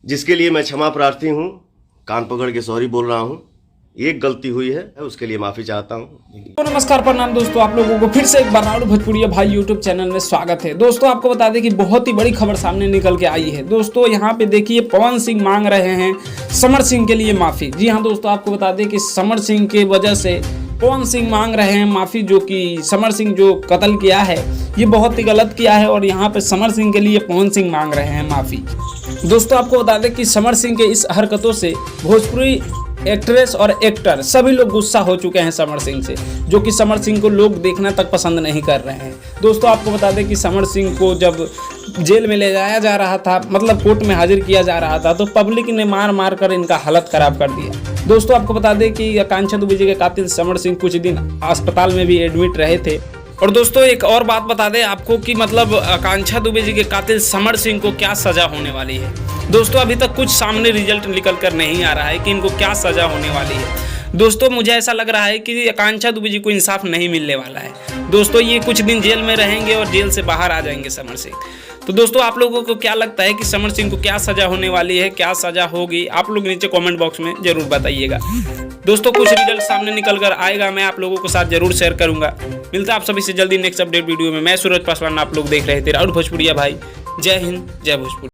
जिसके लिए मैं क्षमा प्रार्थी हूँ। कान पकड़ के सॉरी बोल रहा हूँ। एक गलती हुई है, उसके लिए माफ़ी चाहता हूँ। तो नमस्कार प्रणाम दोस्तों, आप लोगों को फिर से एक बार राहुल भोजपुरिया भाई यूट्यूब चैनल में स्वागत है। दोस्तों आपको बता दें कि बहुत ही बड़ी खबर सामने निकल के आई है। दोस्तों यहाँ पे देखिए, पवन सिंह मांग रहे हैं समर सिंह के लिए माफ़ी। जी हाँ दोस्तों, आपको बता दें कि समर सिंह के वजह से पवन सिंह मांग रहे हैं माफ़ी, जो कि समर सिंह जो कत्ल किया है ये बहुत ही गलत किया है, और यहाँ पे समर सिंह के लिए पवन सिंह मांग रहे हैं माफ़ी। दोस्तों आपको बता दें कि समर सिंह के इस हरकतों से भोजपुरी एक्ट्रेस और एक्टर सभी लोग गुस्सा हो चुके हैं समर सिंह से, जो कि समर सिंह को लोग देखना तक पसंद नहीं कर रहे हैं। दोस्तों आपको बता दें कि समर सिंह को जब जेल में ले जाया जा रहा था, मतलब कोर्ट में हाजिर किया जा रहा था, तो पब्लिक ने मार मार कर इनका हालत खराब कर दिया। दोस्तों आपको बता दें कि आकांक्षा दुबे जी के कातिल समर सिंह कुछ दिन अस्पताल में भी एडमिट रहे थे। और दोस्तों एक और बात बता दें आपको कि मतलब आकांक्षा दुबे जी के कातिल समर सिंह को क्या सज़ा होने वाली है। दोस्तों अभी तक कुछ सामने रिजल्ट निकल कर नहीं आ रहा है कि इनको क्या सज़ा होने वाली है। दोस्तों मुझे ऐसा लग रहा है कि आकांक्षा दुबे जी को इंसाफ नहीं मिलने वाला है। दोस्तों ये कुछ दिन जेल में रहेंगे और जेल से बाहर आ जाएंगे समर सिंह। तो दोस्तों आप लोगों को क्या लगता है कि समर सिंह को क्या सज़ा होने वाली है, क्या सज़ा होगी, आप लोग नीचे कमेंट बॉक्स में ज़रूर बताइएगा। दोस्तों कुछ रिजल्ट सामने निकल कर आएगा, मैं आप लोगों के साथ जरूर शेयर करूंगा। मिलता है आप सभी से जल्दी नेक्स्ट अपडेट वीडियो में। मैं सूरज पासवान, आप लोग देख रहे थे राहुल भोजपुरिया भाई। जय हिंद, जय भोजपुरी।